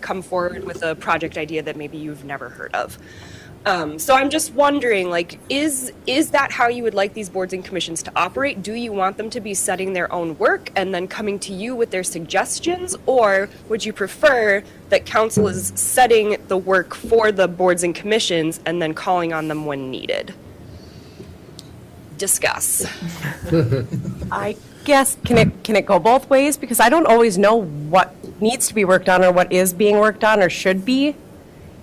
come forward with a project idea that maybe you've never heard of. So I'm just wondering, like, is that how you would like these boards and commissions to operate? Do you want them to be setting their own work and then coming to you with their suggestions? Or would you prefer that council is setting the work for the boards and commissions and then calling on them when needed? Discuss. I guess, can it go both ways? Because I don't always know what needs to be worked on or what is being worked on or should be.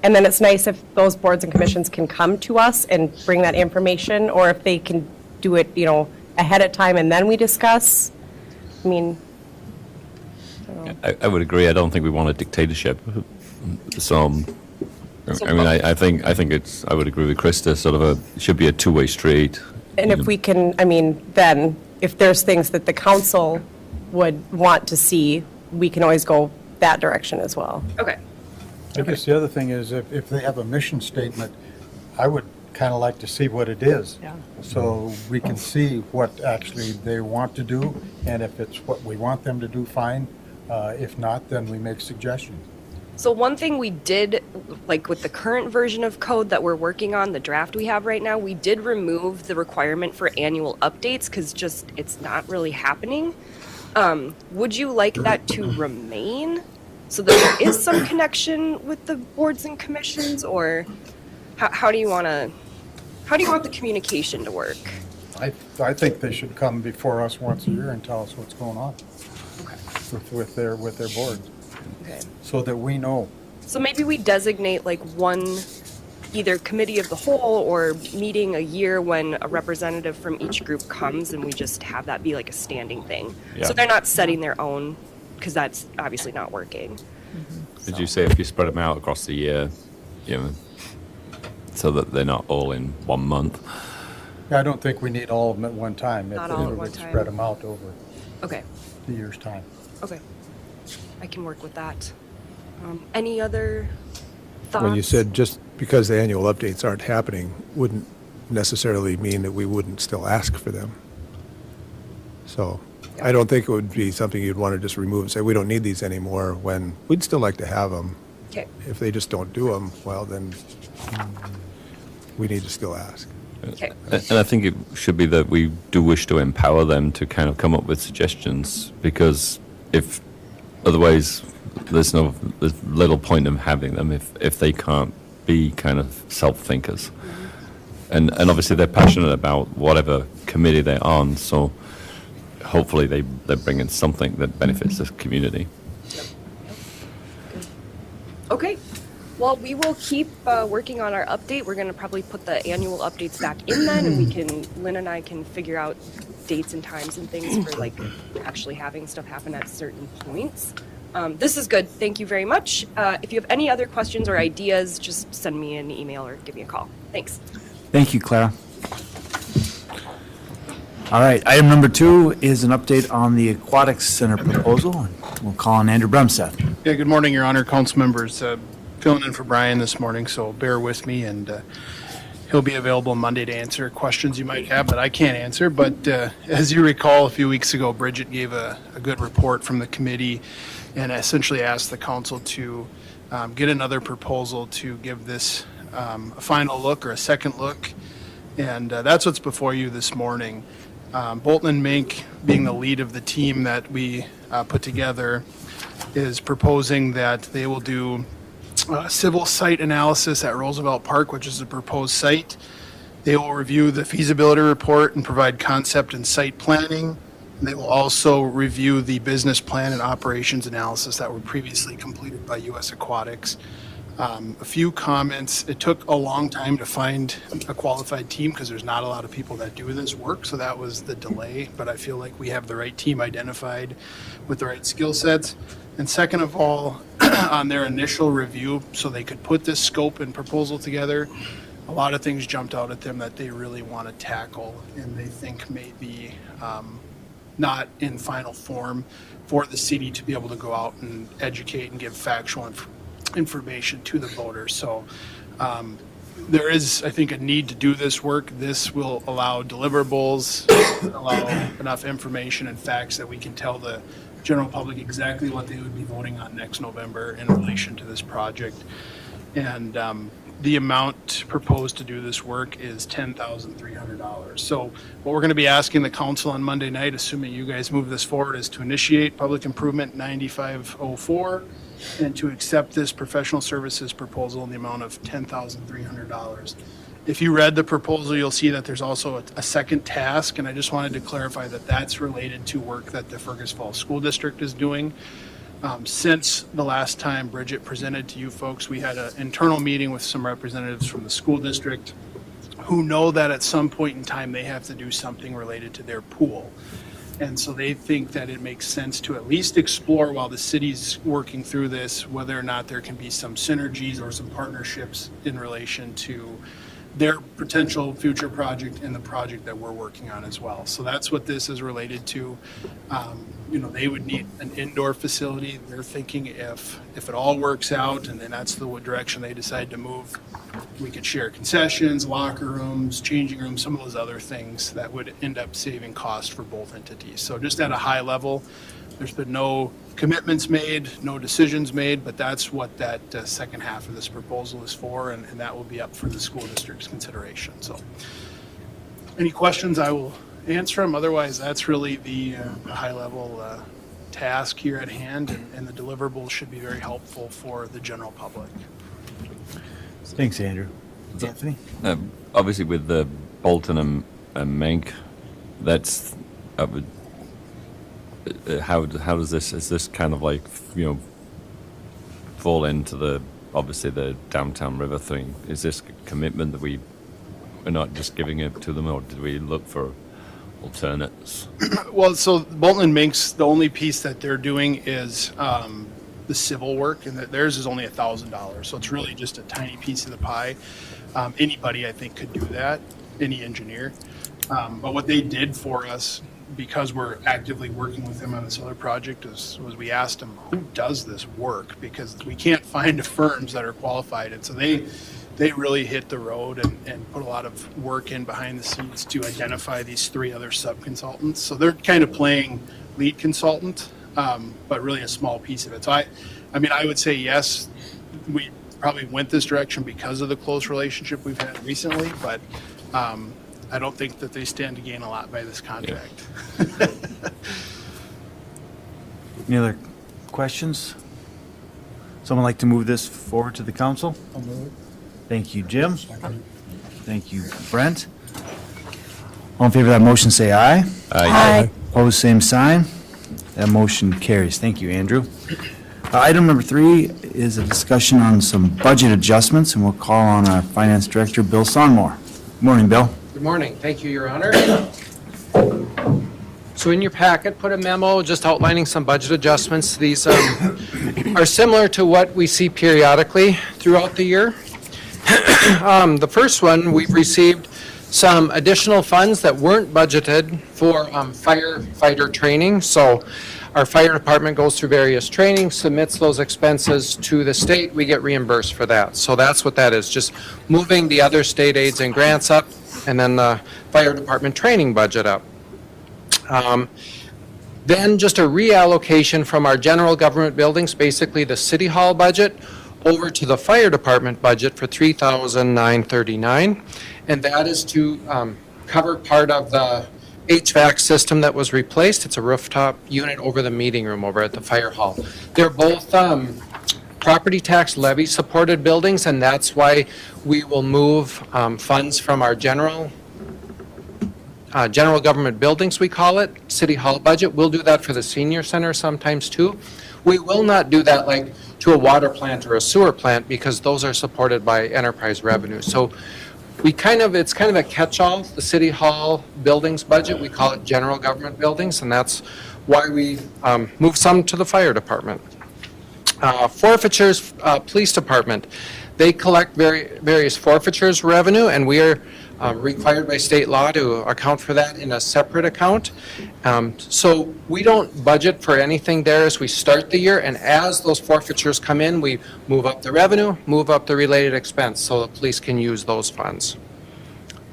And then it's nice if those boards and commissions can come to us and bring that information, or if they can do it, ahead of time and then we discuss. I mean, I would agree. I don't think we want a dictatorship. So, I think I would agree with Krista. Sort of it should be a two-way street. and if we can, then if there's things that the council would want to see, we can always go that direction as well. Okay. I guess the other thing is if they have a mission statement, I would kind of like to see what it is. Yeah. So we can see what actually they want to do, and if it's what we want them to do, fine. If not, then we make suggestions. So one thing we did, like with the current version of code that we're working on, the draft we have right now, we did remove the requirement for annual updates because just it's not really happening. Would you like that to remain so that there is some connection with the boards and commissions, or how do you want the communication to work? I think they should come before us once a year and tell us what's going on Okay. with their boards, Okay. so that we know. So maybe we designate like one either committee of the whole or meeting a year when a representative from each group comes, and we just have that be like a standing thing. Yeah. So they're not setting their own, because that's obviously not working. Did you say if you spread them out across the year, so that they're not all in 1 month? I don't think we need all of them at one time. Not If all we at one would time. spread them out over Okay. the year's time. Okay. I can work with that. Any other thoughts? When you said just because the annual updates aren't happening, wouldn't necessarily mean that we wouldn't still ask for them. So I don't think it would be something you'd want to just remove and say, we don't need these anymore, when we'd still like to have them. Okay. If they just don't do them, well, then we need to still ask. Okay. And I think it should be that we do wish to empower them to kind of come up with suggestions, because if otherwise there's little point in having them if they can't be kind of self-thinkers. And obviously they're passionate about whatever committee they're on, so hopefully they're bringing something that benefits the community. Okay. Well, we will keep working on our update. We're going to probably put the annual updates back in then, and Lynn and I can figure out dates and times and things for like actually having stuff happen at certain points. This is good. Thank you very much. If you have any other questions or ideas, just send me an email or give me a call. Thanks. Thank you, Clara. All right, item number 2 is an update on the Aquatics Center proposal. We'll call on Andrew Brumseth. Yeah, good morning, Your Honor, council members. Filling in for Brian this morning, so bear with me, and he'll be available Monday to answer questions you might have that I can't answer. But as you recall, a few weeks ago, Bridget gave a good report from the committee and essentially asked the council to get another proposal to give this a final look or a second look. And that's what's before you this morning. Bolton and Mink, being the lead of the team that we put together, is proposing that they will do civil site analysis at Roosevelt Park, which is the proposed site. They will review the feasibility report and provide concept and site planning. And they will also review the business plan and operations analysis that were previously completed by U.S. Aquatics. A few comments. It took a long time to find a qualified team because there's not a lot of people that do this work, so that was the delay. But I feel like we have the right team identified with the right skill sets. And second of all, on their initial review, so they could put this scope and proposal together, a lot of things jumped out at them that they really want to tackle and they think may be not in final form for the city to be able to go out and educate and give factual information to the voters. So there is, I think, a need to do this work. This will allow deliverables, allow enough information and facts that we can tell the general public exactly what they would be voting on next November in relation to this project. And the amount proposed to do this work is $10,300. So what we're going to be asking the council on Monday night, assuming you guys move this forward, is to initiate public improvement 9504 and to accept this professional services proposal in the amount of $10,300. If you read the proposal, you'll see that there's also a second task, and I just wanted to clarify that that's related to work that the Fergus Falls School District is doing. Since the last time Bridget presented to you folks, we had an internal meeting with some representatives from the school district who know that at some point in time they have to do something related to their pool. And so they think that it makes sense to at least explore while the city's working through this, whether or not there can be some synergies or some partnerships in relation to their potential future project and the project that we're working on as well. So that's what this is related to. They would need an indoor facility. They're thinking if it all works out and then that's the direction they decide to move, we could share concessions, locker rooms, changing rooms, some of those other things that would end up saving cost for both entities. So just at a high level, there's been no commitments made, no decisions made, but that's what that second half of this proposal is for, and that will be up for the school district's consideration. So any questions, I will answer them. Otherwise, that's really the high-level task here at hand, and the deliverables should be very helpful for the general public. Thanks, Andrew. Anthony? Obviously, with the Bolton and Menk, that's how does this, is this kind of like, fall into the, obviously the downtown river thing? Is this a commitment that we're not just giving it to them, or did we look for alternates? Well, so Bolton and Mink's, the only piece that they're doing is the civil work, and that theirs is only $1,000. So it's really just a tiny piece of the pie. Anybody, I think, could do that, any engineer. But what they did for us, because we're actively working with them on this other project, was we asked them, who does this work? Because we can't find firms that are qualified. And so they really hit the road and put a lot of work in behind the scenes to identify these three other sub-consultants. So they're kind of playing lead consultant, but really a small piece of it. So I would say yes, we probably went this direction because of the close relationship we've had recently, but I don't think that they stand to gain a lot by this contract. Yeah. Any other questions? Someone like to move this forward to the council? I'll move it. Thank you, Jim. Thank you, Brent. All in favor of that motion, say aye. Aye. Opposed, same sign. That motion carries. Thank you, Andrew. Item number 3 is a discussion on some budget adjustments, and we'll call on our Finance Director, Bill Sonmore. Good morning, Bill. Good morning. Thank you, Your Honor. So in your packet, put a memo just outlining some budget adjustments. These are similar to what we see periodically throughout the year. The first one, we've received some additional funds that weren't budgeted for firefighter training. So our fire department goes through various trainings, submits those expenses to the state. We get reimbursed for that. So that's what that is, just moving the other state aids and grants up, and then the fire department training budget up. Then just a reallocation from our general government buildings, basically the city hall budget, over to the fire department budget for $3,939, and that is to cover part of the HVAC system that was replaced. It's a rooftop unit over the meeting room over at the fire hall. They're both property tax levy supported buildings, and that's why we will move funds from our general government buildings, we call it, city hall budget. We'll do that for the senior center sometimes too. We will not do that like to a water plant or a sewer plant, because those are supported by enterprise revenue. So it's kind of a catch-all, the city hall buildings budget. We call it general government buildings, and that's why we move some to the fire department. Forfeitures, police department, they collect various forfeitures revenue, and we are required by state law to account for that in a separate account. So we don't budget for anything there as we start the year, and as those forfeitures come in, we move up the revenue, move up the related expense, so the police can use those funds.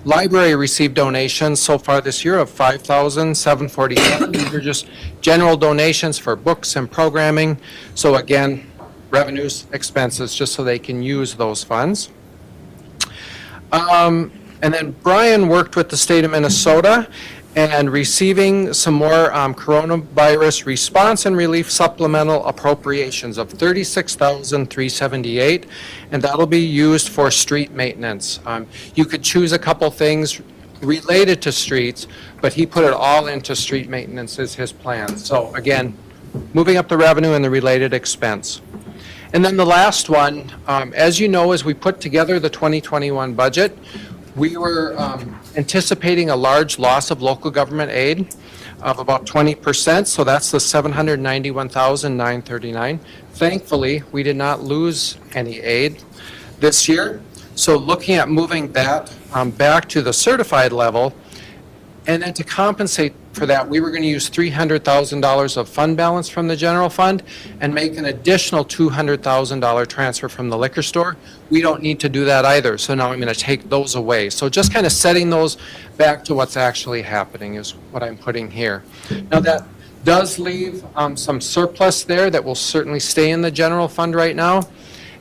Library received donations so far this year of $5,747. These are just general donations for books and programming. So again, revenues, expenses, just so they can use those funds. And then Brian worked with the state of Minnesota and receiving some more coronavirus response and relief supplemental appropriations of $36,378, and that'll be used for street maintenance. You could choose a couple things related to streets, but he put it all into street maintenance is his plan. So again, moving up the revenue and the related expense. And then the last one, as you know, as we put together the 2021 budget, we were anticipating a large loss of local government aid of about 20%, so that's the $791,939. Thankfully, we did not lose any aid this year. So looking at moving that back to the certified level, and then to compensate for that, we were going to use $300,000 of fund balance from the general fund and make an additional $200,000 transfer from the liquor store. We don't need to do that either, so now I'm going to take those away. So just kind of setting those back to what's actually happening is what I'm putting here. Now that does leave some surplus there that will certainly stay in the general fund right now.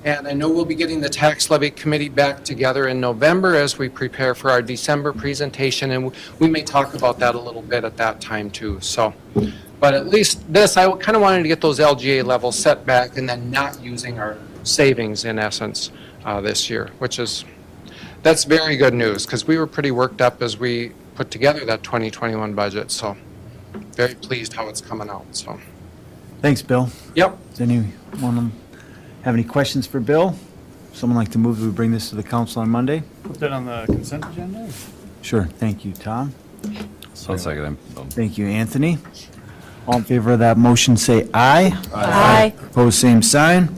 And I know we'll be getting the tax levy committee back together in November as we prepare for our December presentation, and we may talk about that a little bit at that time too. So, but at least this, I kind of wanted to get those LGA levels set back and then not using our savings in essence this year, that's very good news because we were pretty worked up as we put together that 2021 budget. So very pleased how it's coming out. So Thanks, Bill. yep. Does anyone have any questions for Bill? Someone like to move that we bring this to the council on Monday? Put that on the consent agenda? Sure. Thank you, Tom. I'll second him. Thank you, Anthony. All in favor of that motion, say aye. Aye. Opposed, same sign.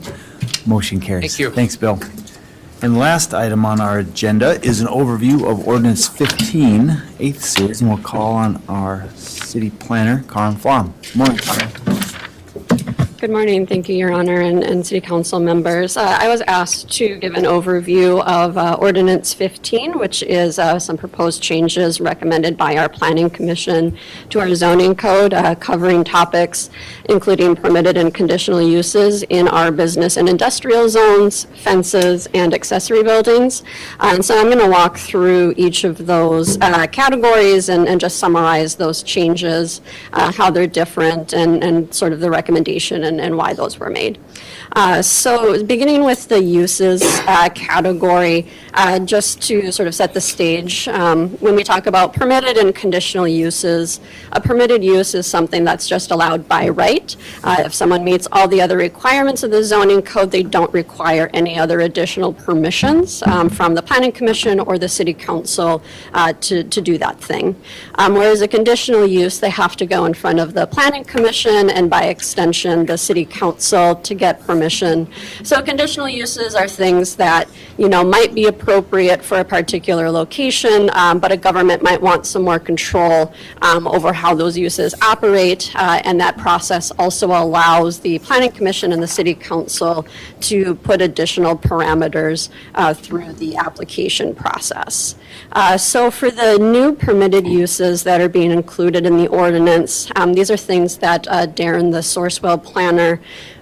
Motion carries. Thank you. Thanks, Bill. And last item on our agenda is an overview of Ordinance 15, 8th series, and we'll call on our city planner, Karen Flom. Morning, Karen. Good morning. Thank you, Your Honor, and City Council members. I was asked to give an overview of Ordinance 15, which is some proposed changes recommended by our Planning Commission to our zoning code, covering topics including permitted and conditional uses in our business and industrial zones, fences, and accessory buildings. And so I'm going to walk through each of those categories and just summarize those changes, how they're different, and sort of the recommendation and why those were made. So beginning with the uses category, just to sort of set the stage, when we talk about permitted and conditional uses, a permitted use is something that's just allowed by right. If someone meets all the other requirements of the zoning code, they don't require any other additional permissions from the Planning Commission or the City Council to do that thing. Whereas a conditional use, they have to go in front of the Planning Commission and by extension, the City Council to get permission. So conditional uses are things that, might be appropriate for a particular location, but a government might want some more control over how those uses operate, and that process also allows the Planning Commission and the City Council to put additional parameters through the application process. So for the new permitted uses that are being included in the ordinance, these are things that Darren, the Sourcewell planner,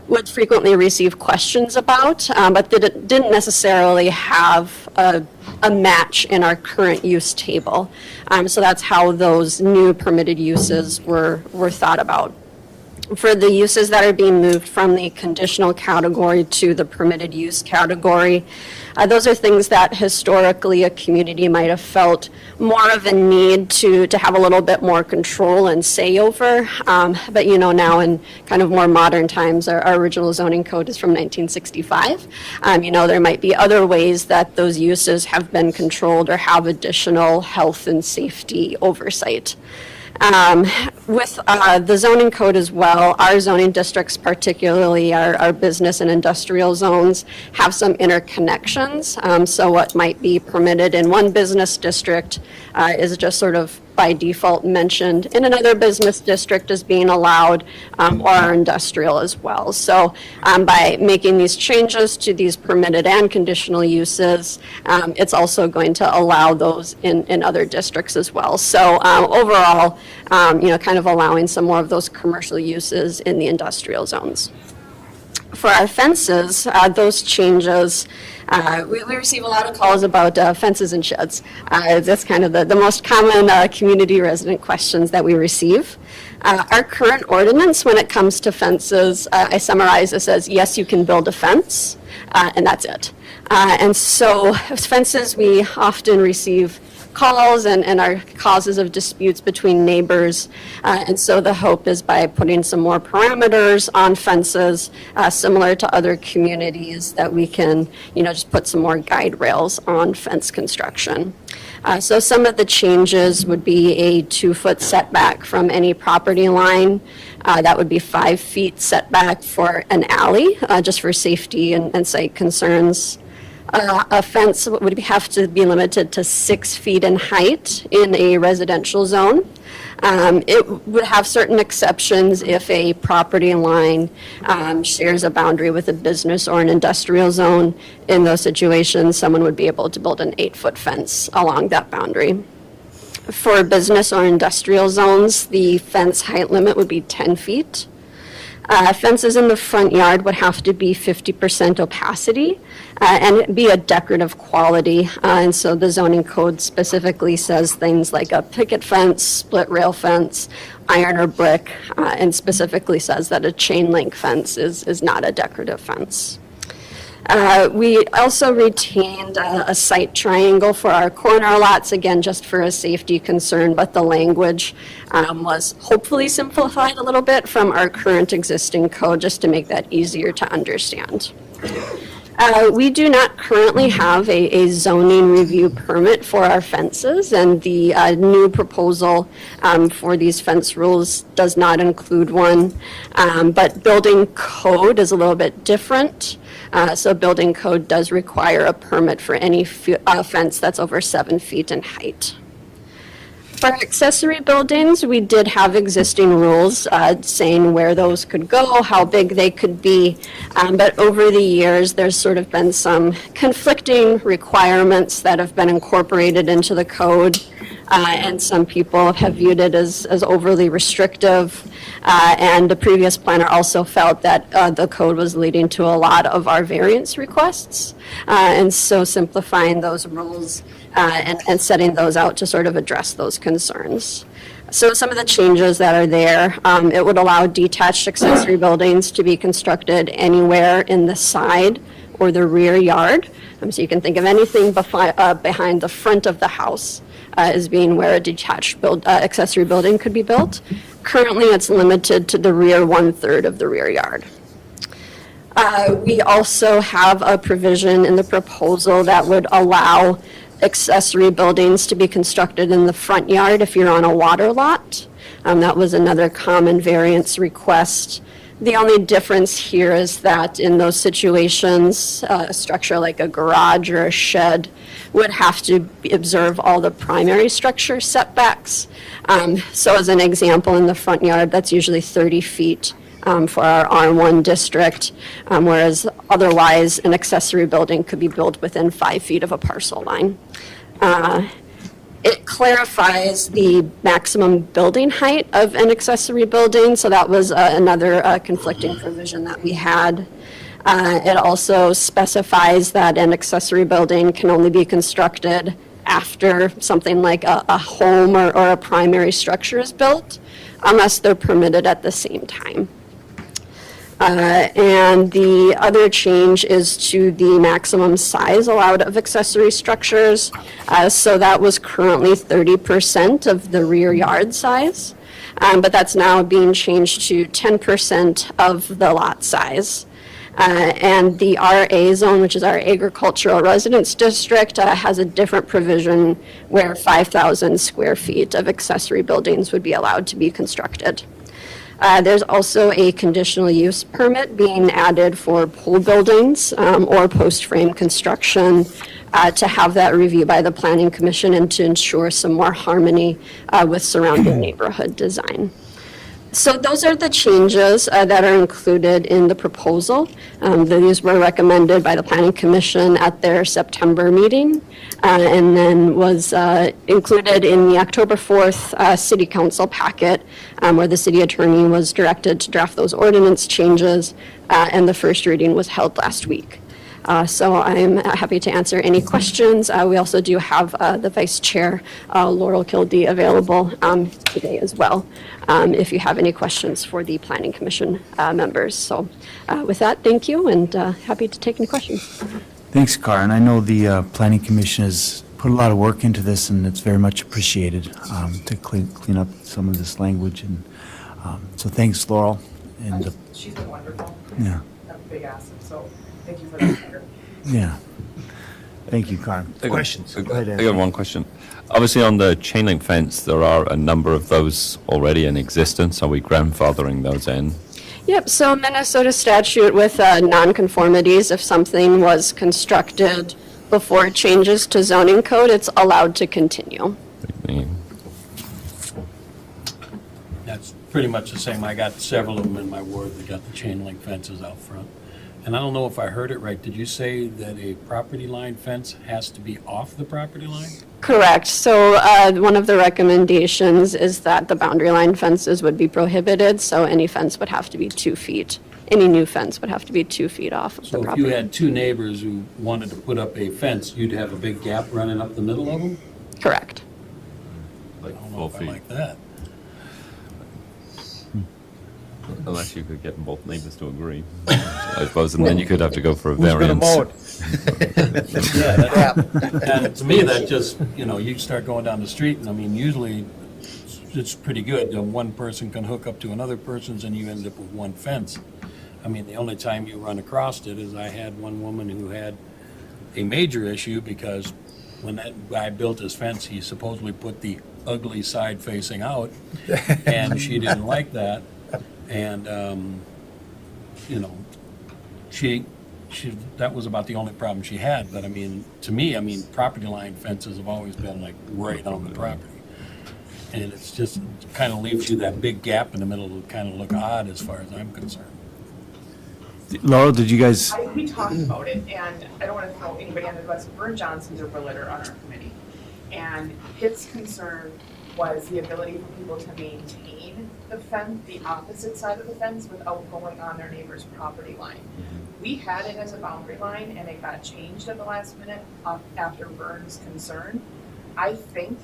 would frequently receive questions about, but that didn't necessarily have a match in our current use table. So that's how those new permitted uses were thought about. For the uses that are being moved from the conditional category to the permitted use category, those are things that historically a community might have felt more of a need to have a little bit more control and say over. But now in kind of more modern times, our original zoning code is from 1965. There might be other ways that those uses have been controlled or have additional health and safety oversight. With the zoning code as well, our zoning districts, particularly our business and industrial zones, have some interconnections. So what might be permitted in one business district is just sort of by default mentioned in another business district as being allowed, or are industrial as well. So by making these changes to these permitted and conditional uses, it's also going to allow those in other districts as well. So overall, kind of allowing some more of those commercial uses in the industrial zones. For our fences, those changes, we receive a lot of calls about fences and sheds. That's kind of the most common community resident questions that we receive. Our current ordinance, when it comes to fences, I summarize this as, yes, you can build a fence, and that's it. And so fences, we often receive calls and are causes of disputes between neighbors. And so the hope is by putting some more parameters on fences, similar to other communities, that we can, just put some more guide rails on fence construction. So some of the changes would be a 2-foot setback from any property line. That would be 5 feet setback for an alley, just for safety and site concerns. A fence would have to be limited to 6 feet in height in a residential zone. It would have certain exceptions if a property line shares a boundary with a business or an industrial zone. In those situations, someone would be able to build an 8-foot fence along that boundary. For business or industrial zones, the fence height limit would be 10 feet. Fences in the front yard would have to be 50% opacity and be a decorative quality. And so the zoning code specifically says things like a picket fence, split rail fence, iron or brick, and specifically says that a chain link fence is not a decorative fence. We also retained a site triangle for our corner lots, again, just for a safety concern, but the language was hopefully simplified a little bit from our current existing code, just to make that easier to understand. We do not currently have a zoning review permit for our fences, and the new proposal for these fence rules does not include one, but building code is a little bit different. So building code does require a permit for any fence that's over 7 feet in height. For accessory buildings, we did have existing rules saying where those could go, how big they could be, but over the years, there's sort of been some conflicting requirements that have been incorporated into the code, and some people have viewed it as overly restrictive, and the previous planner also felt that the code was leading to a lot of our variance requests, and so simplifying those rules and setting those out to sort of address those concerns. So some of the changes that are there, it would allow detached accessory buildings to be constructed anywhere in the side or the rear yard. So you can think of anything behind the front of the house as being where a detached accessory building could be built. Currently, it's limited to the rear 1/3 of the rear yard. We also have a provision in the proposal that would allow accessory buildings to be constructed in the front yard if you're on a water lot. That was another common variance request. The only difference here is that in those situations, a structure like a garage or a shed would have to observe all the primary structure setbacks. So as an example, in the front yard, that's usually 30 feet for our R1 district, whereas otherwise an accessory building could be built within 5 feet of a parcel line. It clarifies the maximum building height of an accessory building, so that was another conflicting provision that we had. It also specifies that an accessory building can only be constructed after something like a home or a primary structure is built, unless they're permitted at the same time. And the other change is to the maximum size allowed of accessory structures. So that was currently 30% of the rear yard size, but that's now being changed to 10% of the lot size. And the RA zone, which is our agricultural residence district, has a different provision where 5,000 square feet of accessory buildings would be allowed to be constructed. There's also a conditional use permit being added for pole buildings or post frame construction to have that review by the Planning Commission and to ensure some more harmony with surrounding neighborhood design. So those are the changes that are included in the proposal. These were recommended by the Planning Commission at their September meeting, and then was included in the October 4th City Council packet, where the city attorney was directed to draft those ordinance changes, and the first reading was held last week. So I'm happy to answer any questions. We also do have the Vice Chair, Laurel Kildee, available today as well, if you have any questions for the Planning Commission members. So with that, thank you, and happy to take any questions. Thanks, Karen. I know the Planning Commission has put a lot of work into this, and it's very much appreciated to clean up some of this language. And so thanks, Laurel. And She's been wonderful. yeah, That's a big asset, so thank you for that. yeah. Thank you, Karen. Questions? Go ahead, I Andrew. got one question. Obviously, on the chain link fence, there are a number of those already in existence. Are we grandfathering those in? Yep, so Minnesota statute with nonconformities, if something was constructed before changes to zoning code, it's allowed to continue. That's pretty much the same. I got several of them in my ward that got the chain link fences out front. And I don't know if I heard it right. Did you say that a property line fence has to be off the property line? Correct. So one of the recommendations is that the boundary line fences would be prohibited, so any fence would have to be 2 feet. Any new fence would have to be 2 feet off of the So if property. you had two neighbors who wanted to put up a fence, you'd have a big gap running up the middle of them? Correct. I don't know if I like that. Unless you could get both neighbors to agree, I suppose, and then you could have to go for a Who's gonna variance. mow it? Yeah, that- and to me, that just, you start going down the street, and I mean, usually it's pretty good. One person can hook up to another person's, and you end up with one fence. I mean, the only time you run across it is I had one woman who had a major issue because when that guy built his fence, he supposedly put the ugly side facing out, and she didn't like that. And, she, that was about the only problem she had. But I mean, to me, property line fences have always been like right on the property. And it's just, it kind of leaves you that big gap in the middle that kind of look odd as far as I'm concerned. Laurel, did you guys, We talked about it, and I don't want to throw anybody under the bus. Vern Johnson's a realtor on our committee, and his concern was the ability for people to maintain the fence, the opposite side of the fence, without going on their neighbor's property line. We had it as a boundary line, and it got changed at the last minute after Vern's concern. I think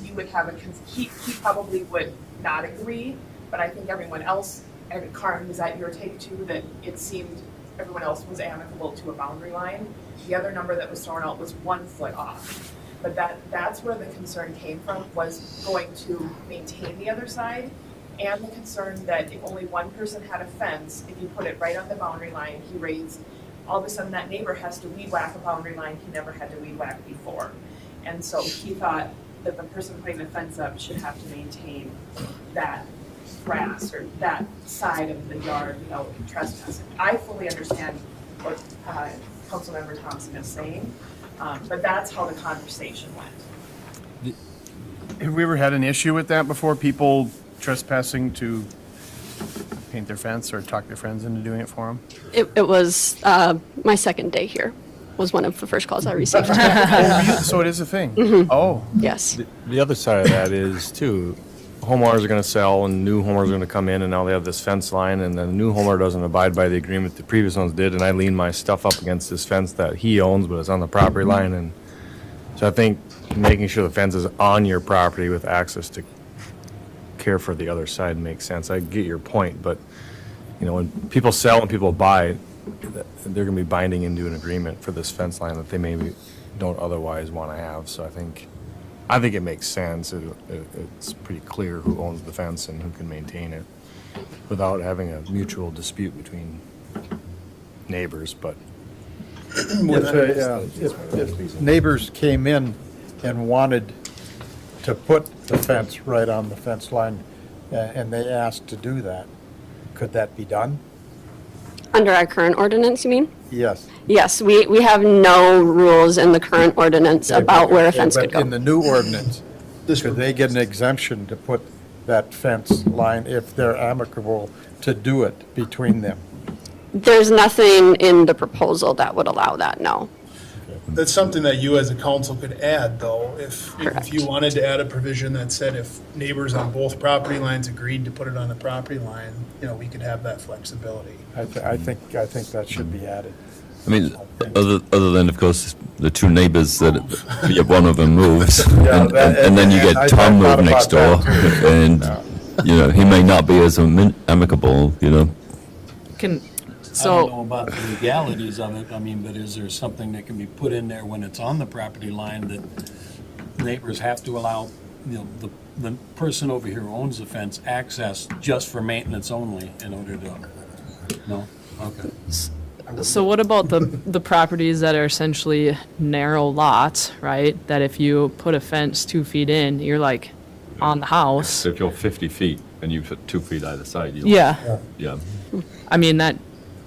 you would have he probably would not agree, but I think everyone else, and Karen, was that your take too, that it seemed everyone else was amicable to a boundary line? The other number that was thrown out was 1 foot off. But that's where the concern came from, was going to maintain the other side, and the concern that if only one person had a fence, if you put it right on the boundary line, he raised, all of a sudden that neighbor has to weed whack a boundary line he never had to weed whack before. And so he thought that the person putting the fence up should have to maintain that grass or that side of the yard without trespassing. I fully understand what Councilmember Thompson is saying, but that's how the conversation went. Have we ever had an issue with that before? People trespassing to paint their fence or talk their friends into doing it for them? It was my second day here, was one of the first calls I received. So it is a thing? Mhm. Oh. Yes. The other side of that is too, homeowners are going to sell and new homeowners are going to come in and now they have this fence line and the new homeowner doesn't abide by the agreement the previous ones did and I lean my stuff up against this fence that he owns but it's on the property line and so I think making sure the fence is on your property with access to care for the other side makes sense. I get your point, but when people sell and people buy, they're going to be binding into an agreement for this fence line that they maybe don't otherwise want to have. So I think it makes sense. It's pretty clear who owns the fence and who can maintain it without having a mutual dispute between neighbors, but. If neighbors came in and wanted to put the fence right on the fence line, and they asked to do that, could that be done? Under our current ordinance, you mean? Yes. Yes, we have no rules in the current ordinance about where a fence could But in go. the new ordinance, could they get an exemption to put that fence line if they're amicable to do it between them? There's nothing in the proposal that would allow that, no. That's something that you as a council could add, though, if Correct. you wanted to add a provision that said if neighbors on both property lines agreed to put it on the property line, we could have that flexibility. I think that should be added. I mean, other than, of course, the two neighbors that, one of them moves, and then you I get Tom thought move next door, about that, too. and, he may not be as amicable, Can, I don't know so, about the legalities of it, but is there something that can be put in there when it's on the property line that neighbors have to allow, the person over here who owns the fence access just for maintenance only in order to, no? Okay. so what about the properties that are essentially narrow lots, right? That if you put a fence 2 feet in, you're like on the house. So if you're 50 feet and you put 2 feet either side, Yeah, yeah. I mean, that,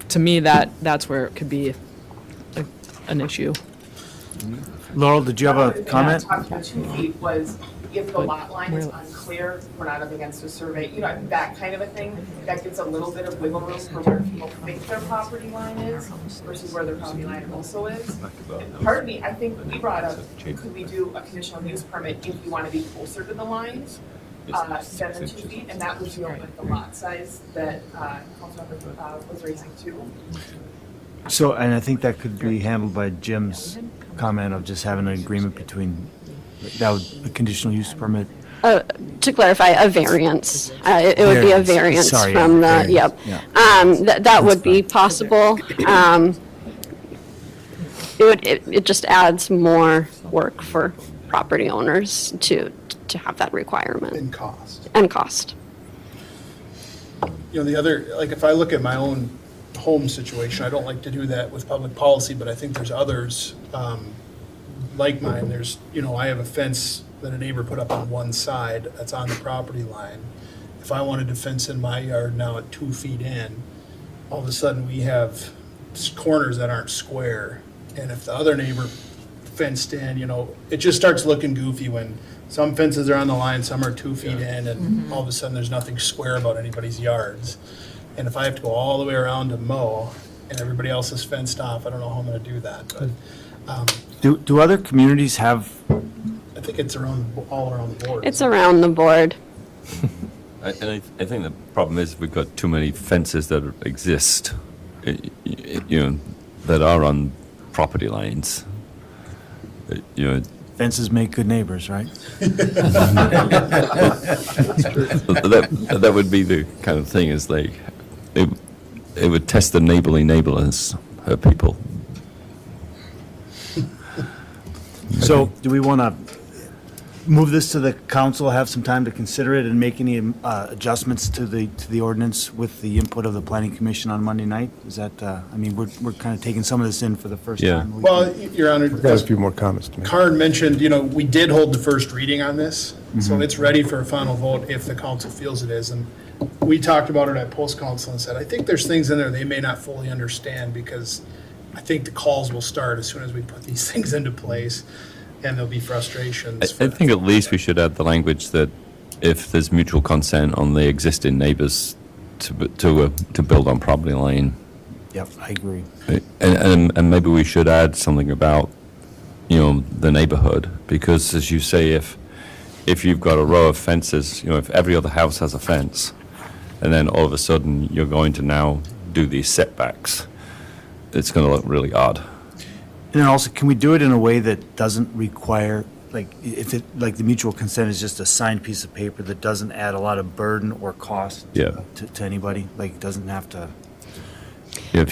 to me, that's where it could be an issue. Laurel, did you have a comment? Talking about 2 feet was if the lot line is unclear, we're not up against a survey, that kind of a thing, that gives a little bit of wiggle room for where people think their property line is versus where their property line also is. And part of me, I think we brought up, could we do a conditional use permit if you want to be closer to the lines than the 2 feet? And that would deal with the lot size that Councilmember was raising too. So, and I think that could be handled by Jim's comment of just having an agreement between, the conditional use permit. To clarify, a variance. It would be a variance Sorry, from the, variance, yep. yeah. That would be possible. It just adds more work for property owners to have that requirement And cost. and cost. The other, like, if I look at my own home situation, I don't like to do that with public policy, but I think there's others like mine. There's, I have a fence that a neighbor put up on one side that's on the property line. If I wanted to fence in my yard now at 2 feet in, all of a sudden we have corners that aren't square. And if the other neighbor fenced in, it just starts looking goofy when some fences are on the line, some are 2 feet in, and all of a sudden there's nothing square about anybody's yards. And if I have to go all the way around to mow and everybody else is fenced off, I don't know how I'm gonna do that, but Do other communities have, I think it's all around the board. It's around the board. I think the problem is we've got too many fences that exist, that are on property lines. fences make good neighbors, right? That would be the kind of thing, is like, it would test the neighborliness of people. So do we want to move this to the council, have some time to consider it and make any adjustments to the ordinance with the input of the planning commission on Monday night? Is that, we're kind of taking some of this in for the first Yeah. time. Well, Your Honor, We've got a few more comments to make. Karen mentioned, we did hold the first reading on this, so it's ready for a final vote if the council feels it is. And we talked about it at post-council and said, I think there's things in there they may not fully understand, because I think the calls will start as soon as we put these things into place, and there'll be frustrations. I think at least we should add the language that if there's mutual consent on the existing neighbors to build on property line. Yep, I agree. And maybe we should add something about, the neighborhood, because as you say, if you've got a row of fences, if every other house has a fence, and then all of a sudden you're going to now do these setbacks, it's going to look really odd. And then also, can we do it in a way that doesn't require, like the mutual consent is just a signed piece of paper that doesn't add a lot of burden or cost Yeah. to anybody? Like, doesn't have to.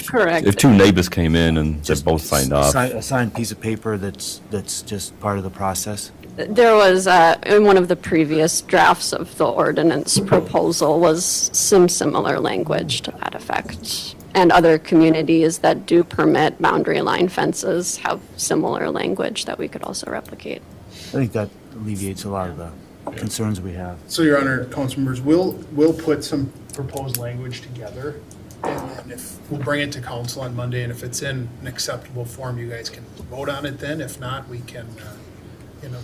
Correct. If two neighbors came in and they both signed off. A signed piece of paper that's just part of the process? There was, in one of the previous drafts of the ordinance proposal, was some similar language to that effect. And other communities that do permit boundary line fences have similar language that we could also replicate. I think that alleviates a lot of the concerns we have. So, Your Honor, council members, we'll put some proposed language together And then if, we'll bring it to council on Monday, and if it's in an acceptable form, you guys can vote on it then. If not, we can,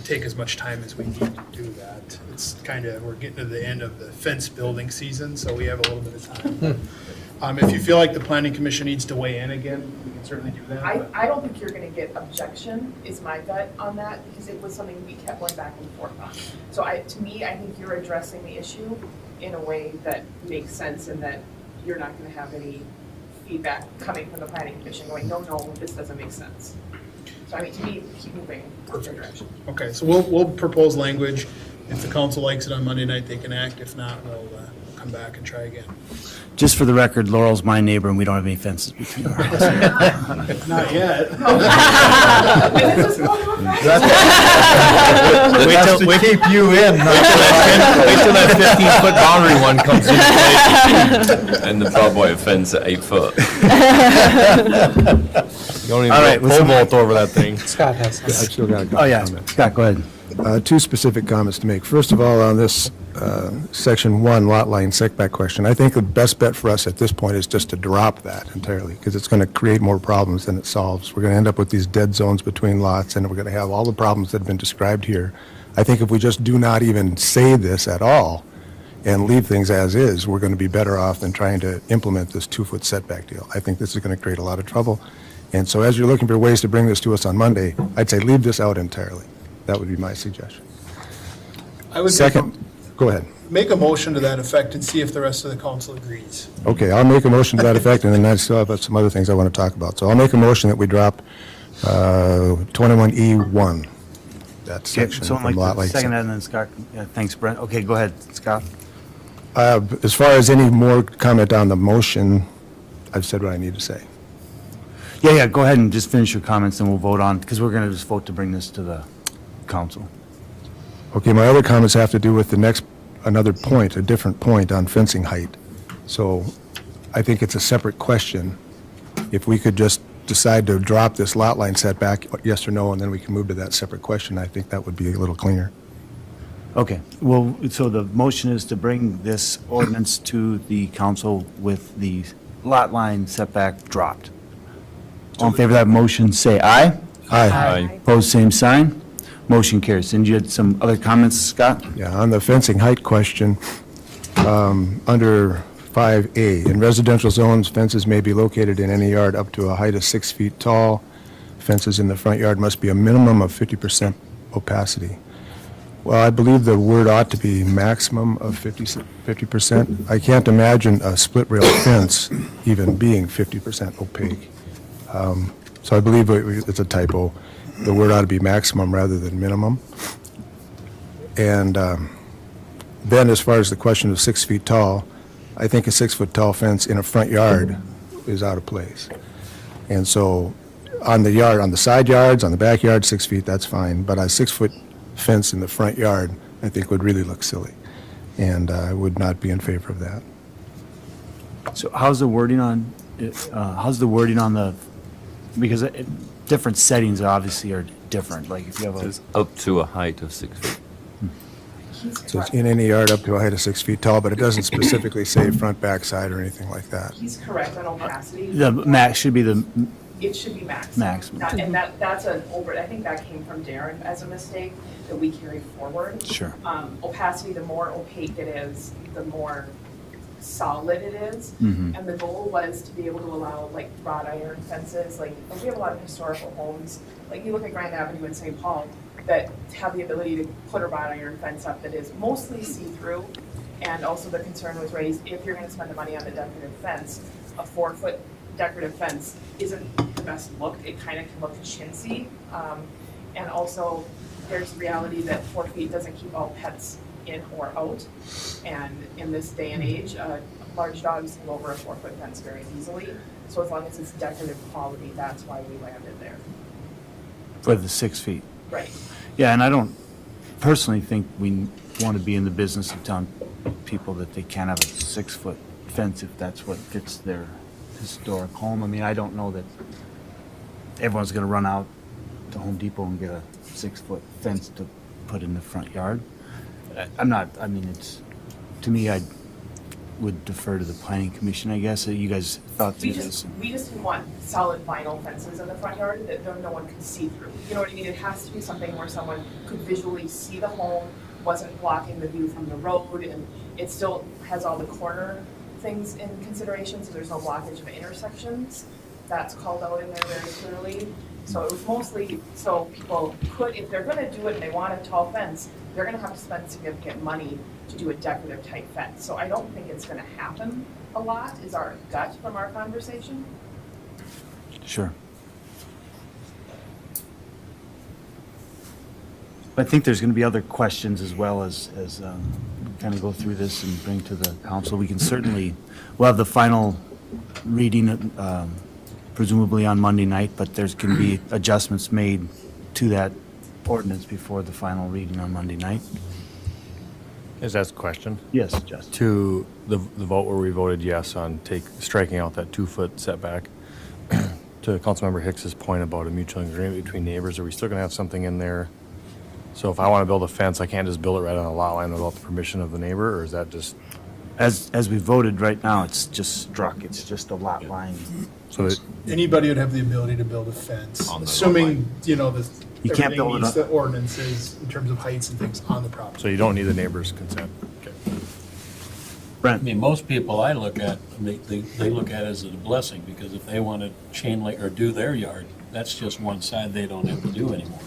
take as much time as we need to do that. It's kind of, we're getting to the end of the fence building season, so we have a little bit of time. If you feel like the planning commission needs to weigh in again, we can certainly do that. but- I don't think you're gonna get objection, is my gut on that, because it was something we kept going back and forth on. So to me, I think you're addressing the issue in a way that makes sense and that you're not gonna have any feedback coming from the planning commission going, no, this doesn't make sense. So I mean, to me, keep moving in your direction. Okay, so we'll propose language. If the council likes it on Monday night, they can act. If not, we'll come back and try again. Just for the record, Laurel's my neighbor, and we don't have any fences between our houses. Not yet. And this is going to affect- Wait till, keep you in. Wait till that 15-foot boundary one comes in play. And the barbed wire fence at 8 foot. You don't even All right, go let's- pole vault over that thing. Scott has I've still got a couple Oh, yeah, comments. Scott, go ahead. Two specific comments to make. First of all, on this Section 1 lot line setback question, I think the best bet for us at this point is just to drop that entirely, because it's going to create more problems than it solves. We're going to end up with these dead zones between lots, and we're going to have all the problems that have been described here. I think if we just do not even say this at all and leave things as is, we're going to be better off than trying to implement this 2-foot setback deal. I think this is going to create a lot of trouble. And so as you're looking for ways to bring this to us on Monday, I'd say leave this out entirely. That would be my suggestion. I would Second, go ahead. make a motion to that effect and see if the rest of the council agrees. Okay, I'll make a motion to that effect, and then I still have some other things I want to talk about. So I'll make a motion that we drop 21E1, that section Someone from lot like line. to second that, and then Scott, yeah, thanks, Brent. Okay, go ahead, Scott. As far as any more comment on the motion, I've said what I need to say. Yeah, go ahead and just finish your comments, and we'll vote on, because we're going to just vote to bring this to the council. Okay, my other comments have to do with another point, a different point on fencing height. So I think it's a separate question. If we could just decide to drop this lot line setback, yes or no, and then we can move to that separate question, I think that would be a little cleaner. Okay, well, so the motion is to bring this ordinance to the council with the lot line setback dropped. All in favor of that motion, say aye. Aye. Opposed, same sign. Motion carries. And you had some other comments, Scott? Yeah, on the fencing height question, under 5A, in residential zones, fences may be located in any yard up to a height of 6 feet tall. Fences in the front yard must be a minimum of 50% opacity. Well, I believe the word ought to be maximum of 50%. I can't imagine a split rail fence even being 50% opaque. So I believe it's a typo. The word ought to be maximum rather than minimum. And then as far as the question of 6 feet tall, I think a 6-foot tall fence in a front yard is out of place. And so on the yard, on the side yards, on the backyard, 6 feet, that's fine. But a 6-foot fence in the front yard, I think would really look silly. And I would not be in favor of that. So how's the wording on, the, because different settings obviously are different, like if you have a, It's up to a height of 6 feet. So it's in any yard up to a height of 6 feet tall, but it doesn't specifically say front, back, side, or anything like that. He's correct on opacity. the max should be the, It should be maximum. Maximum. And that's an I think that came from Darren as a mistake that we carried forward. Sure. Opacity, the more opaque it is, the more solid it is. Mhm. And the goal was to be able to allow like wrought iron fences, like we have a lot of historical homes, like you look at Grand Avenue in St. Paul, that have the ability to put a wrought iron fence up that is mostly see-through. And also the concern was raised, if you're gonna spend the money on the decorative fence, a 4-foot decorative fence isn't the best look. It kind of can look chintzy. And also, there's reality that 4 feet doesn't keep all pets in or out. And in this day and age, large dogs can go over a 4-foot fence very easily. So as long as it's decorative quality, that's why we landed there. for the 6 feet. Right. Yeah, and I don't personally think we want to be in the business of telling people that they can't have a 6-foot fence if that's what fits their historic home. I mean, I don't know that everyone's going to run out to Home Depot and get a 6-foot fence to put in the front yard. I'm not, I mean, it's, to me, would defer to the planning commission, I guess. You guys thought We through just, this. we just didn't want solid vinyl fences in the front yard that no one could see through. You know what I mean? It has to be something where someone could visually see the home, wasn't blocking the view from the road, and it still has all the corner things in consideration, so there's no blockage of intersections. That's called out in there very clearly. So it was mostly so people could, if they're gonna do it and they want a tall fence, they're gonna have to spend significant money to do a decorative type fence. So I don't think it's gonna happen a lot, is our gut from our conversation. Sure. I think there's going to be other questions as well as kind of go through this and bring to the council. We can certainly, we'll have the final reading presumably on Monday night, but there's going to be adjustments made to that ordinance before the final reading on Monday night. Is that a question? Yes, Justin. To the vote where we voted yes on striking out that 2-foot setback, to Councilmember Hicks's point about a mutual agreement between neighbors, are we still going to have something in there? So if I want to build a fence, I can't just build it right on a lot line without the permission of the neighbor, or is that just? As we voted right now, it's just struck. It's just a lot line. So that Anybody would have the ability to build a fence, On the assuming, you know, You can't everything build it meets up. the ordinances in terms of heights and things on the property. So you don't need the neighbor's consent? Okay. I Brent? mean, most people I look at, they look at it as a blessing, because if they want to chain link or do their yard, that's just one side they don't have to do anymore.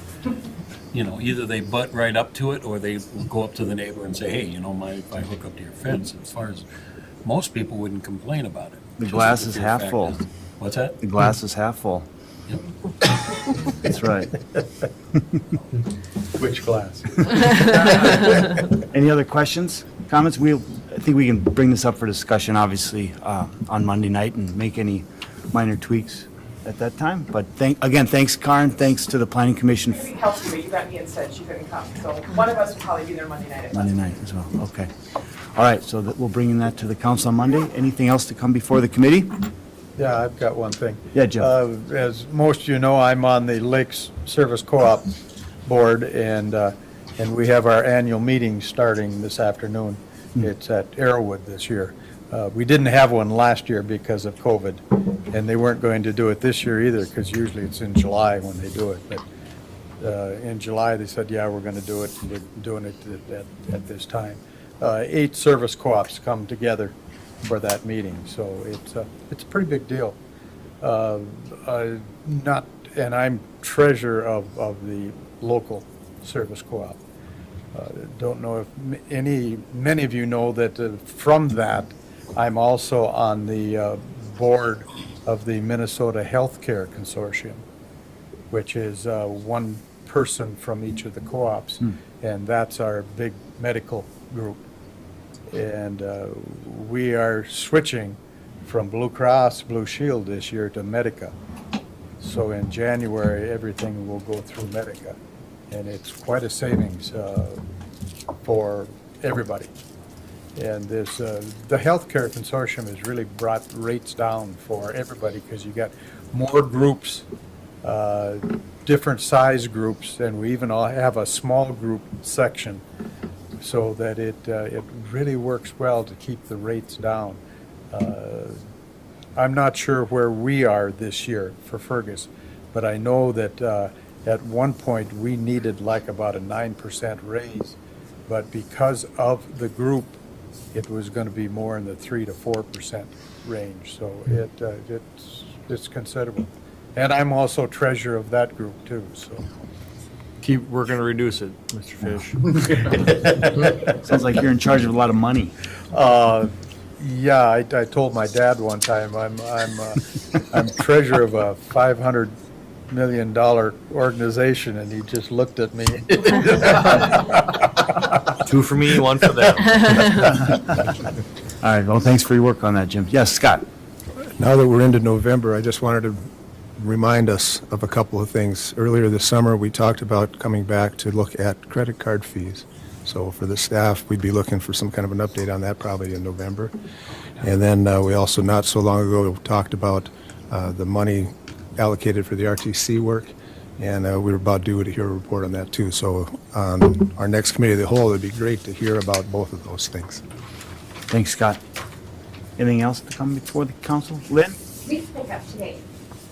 You know, either they butt right up to it, or they go up to the neighbor and say, hey, you know, mind if I hook up to your fence? As far as, most people wouldn't complain about it. The Just glass the is pure half fact full. is- What's that? The glass is half full. Yep. That's right. Which class? Any other questions, comments? I think we can bring this up for discussion, obviously, on Monday night and make any minor tweaks at that time. But again, thanks, Karen. Thanks to the Planning Commission. Maybe Kelsey, but you got me instead, she couldn't come. So one of us would probably be there Monday night at Monday night as well, okay. All right, so we'll bring that to the council on Monday. Anything else to come before the committee? Yeah, I've got one thing. Yeah, Jim. As most of you know, I'm on the Lakes Service Co-op Board, and we have our annual meeting starting this afternoon. It's at Arrowwood this year. We didn't have one last year because of COVID, and they weren't going to do it this year either, because usually it's in July when they do it. But in July, they said, yeah, we're going to do it, and we're doing it at this time. 8 service co-ops come together for that meeting, so it's a pretty big deal. And I'm treasurer of the local service co-op. Don't know if many of you know that from that, I'm also on the board of the Minnesota Healthcare Consortium, which is one person from each of the co-ops, and that's our big medical group. And we are switching from Blue Cross Blue Shield this year to Medica. So in January, everything will go through Medica, and it's quite a savings for everybody. And this, the healthcare consortium has really brought rates down for everybody, because you got more groups, different size groups, and we even all have a small group section, so that it really works well to keep the rates down. I'm not sure where we are this year for Fergus, but I know that at one point we needed like about a 9% raise, but because of the group, it was going to be more in the 3 to 4% range. So it's considerable, and I'm also treasurer of that group too. So We're going to reduce it, Mr. Fish. Sounds like you're in charge of a lot of money. yeah, I told my dad one time I'm treasurer of a $500 million organization, and he just looked at me. 2 for me, 1 for them. All right, well, thanks for your work on that, Jim. Yes, Scott? Now that we're into November, I just wanted to remind us of a couple of things. Earlier this summer, we talked about coming back to look at credit card fees. So for the staff, we'd be looking for some kind of an update on that probably in November. And then we also, not so long ago, talked about the money allocated for the RTC work, and we were about due to hear a report on that too. So on our next committee of the whole, it'd be great to hear about both of those things. Thanks, Scott. Anything else to come before the council? Lynn? Leaf pickup today.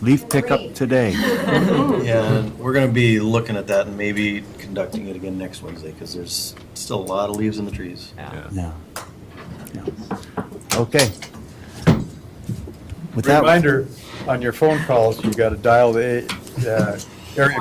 Leaf pickup today. Yeah, and we're gonna be looking at that and maybe conducting it again next Wednesday, because there's still a lot of leaves in the trees. Yeah. Yeah. Okay. With that. Reminder, on your phone calls, you got to dial the area